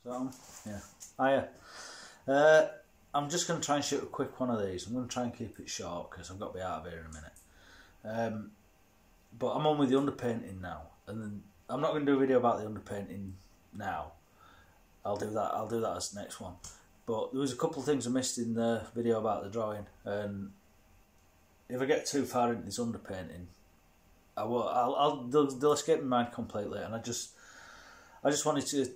So, yeah. I'm just going to try and shoot a quick one of these. I'm going to try and keep it short because I've got to be out of here in a minute. But I'm on with the underpainting now, and then I'm not going to do a video about the underpainting now. I'll do that as the next one. But there was a couple of things I missed in the video about the drawing, and if I get too far into this underpainting, they'll escape my mind completely. And I just wanted to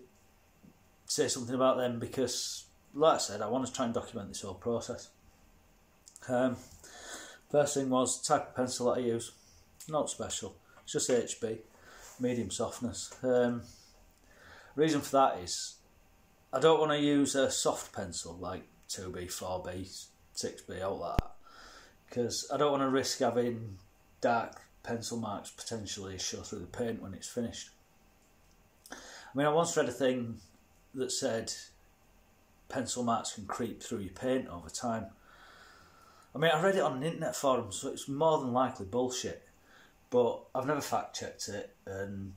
say something about them because, like I said, I want to try and document this whole process. First thing was the type of pencil that I use. Not special. It's just HB, medium softness. Reason for that is I don't want to use a soft pencil like 2B, 4B, 6B, all that, because I don't want to risk having dark pencil marks potentially show through the paint when it's finished. I mean, I once read a thing that said pencil marks can creep through your paint over time. I mean, I read it on an internet forum, so it's more than likely bullshit, but I've never fact checked it, and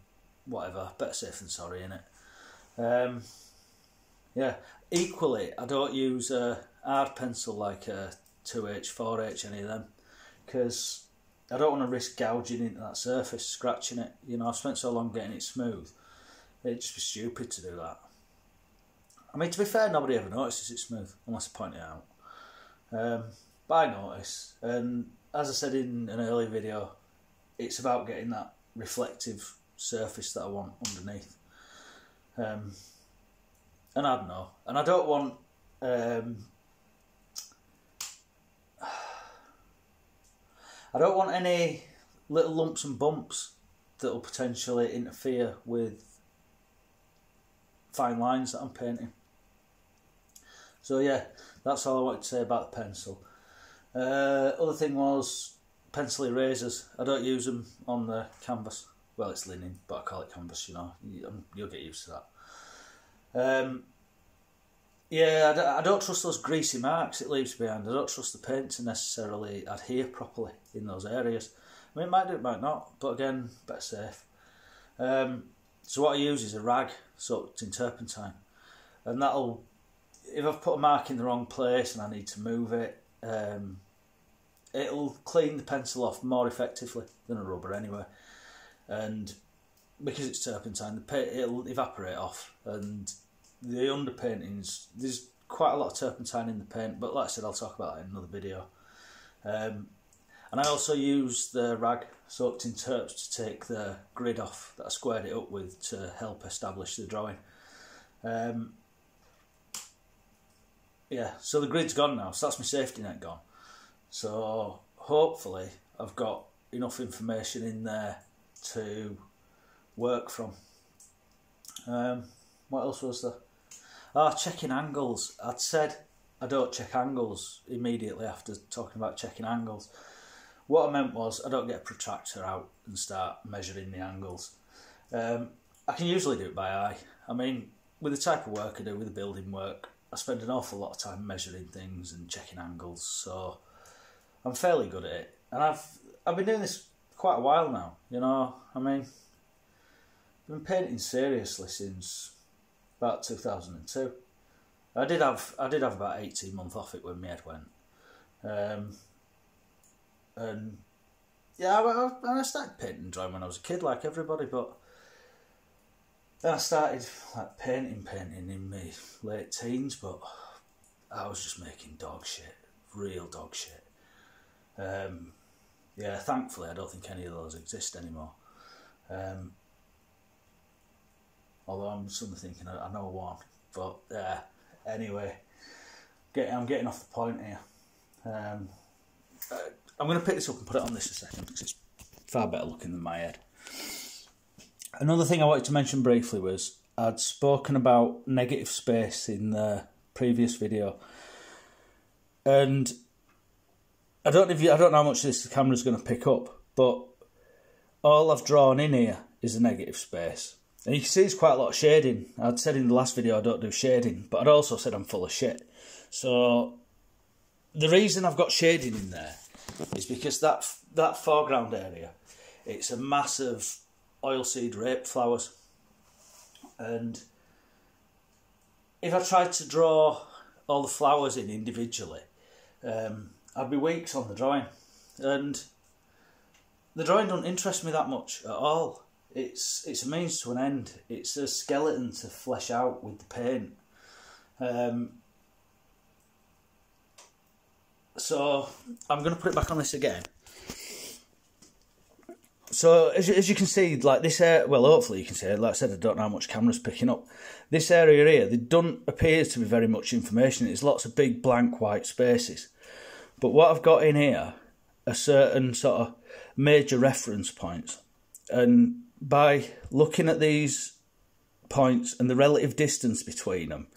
whatever, better safe than sorry, innit? Yeah, equally, I don't use a hard pencil like a 2H, 4H, any of them, because I don't want to risk gouging into that surface, scratching it. You know, I've spent so long getting it smooth, it'd just be stupid to do that. I mean, to be fair, nobody ever notices it's smooth, unless I point it out. But I notice, and as I said in an earlier video, it's about getting that reflective surface that I want underneath. And I don't know, and I don't want any little lumps and bumps that will potentially interfere with fine lines that I'm painting. So yeah, that's all I wanted to say about the pencil. Other thing was pencil erasers. I don't use them on the canvas. Well, it's linen, but I call it canvas, you know. You'll get used to that. Yeah, I don't trust those greasy marks it leaves behind. I don't trust the paint to necessarily adhere properly in those areas. I mean, it might do, it might not, but again, better safe. So what I use is a rag soaked in turpentine, and that'll, if I've put a mark in the wrong place and I need to move it, it'll clean the pencil off more effectively than a rubber anyway. And because it's turpentine, the paint, it'll evaporate off, and the underpaintings, there's quite a lot of turpentine in the paint, but like I said, I'll talk about that in another video. And I also use the rag soaked in terps to take the grid off that I squared it up with to help establish the drawing. Yeah, so the grid's gone now, so that's my safety net gone. So hopefully I've got enough information in there to work from. What else was there? Oh, checking angles. I'd said I don't check angles immediately after talking about checking angles. What I meant was I don't get a protractor out and start measuring the angles. I can usually do it by eye. I mean, with the type of work I do, with the building work, I spend an awful lot of time measuring things and checking angles, so I'm fairly good at it. And I've been doing this quite a while now, you know. I mean, I've been painting seriously since about 2002. I did have about 18 months off it when my head went. And yeah, I started painting and drawing when I was a kid, like everybody, but then I started like painting in my late teens, but I was just making dog shit, real dog shit. Yeah, thankfully I don't think any of those exist anymore. Although I'm suddenly thinking I know one, but anyway, I'm getting off the point here. I'm going to pick this up and put it on this a second because it's far better looking than my head. Another thing I wanted to mention briefly was I'd spoken about negative space in the previous video, and I don't know how much this the camera's going to pick up, but all I've drawn in here is a negative space. And you can see it's quite a lot of shading. I'd said in the last video I don't do shading, but I'd also said I'm full of shit. So the reason I've got shading in there is because that foreground area, it's a massive oilseed rape flowers. And if I tried to draw all the flowers in individually, I'd be weeks on the drawing, and the drawing don't interest me that much at all. It's a means to an end. It's a skeleton to flesh out with the paint. So I'm going to put it back on this again. So as you can see, like this area, well, hopefully you can see it. Like I said, I don't know how much camera's picking up. This area here, there don't appear to be very much information. It's lots of big blank white spaces. But what I've got in here are certain sort of major reference points. And by looking at these points and the relative distance between them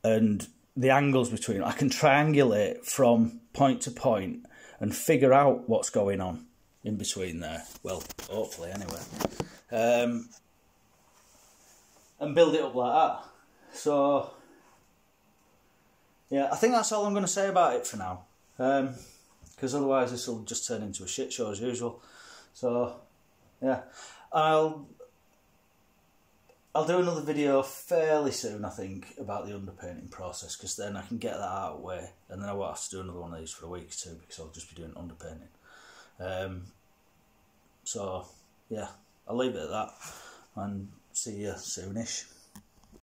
and the angles between them, I can triangulate from point to point and figure out what's going on in between there. Well, hopefully anyway. And build it up like that. So, yeah, I think that's all I'm going to say about it for now. Because otherwise this will just turn into a shit show as usual. So, yeah, I'll do another video fairly soon, I think, about the underpainting process, because then I can get that out of the way, and then I won't have to do another one of these for a week or two, because I'll just be doing underpainting. So, yeah, I'll leave it at that, and see you soonish.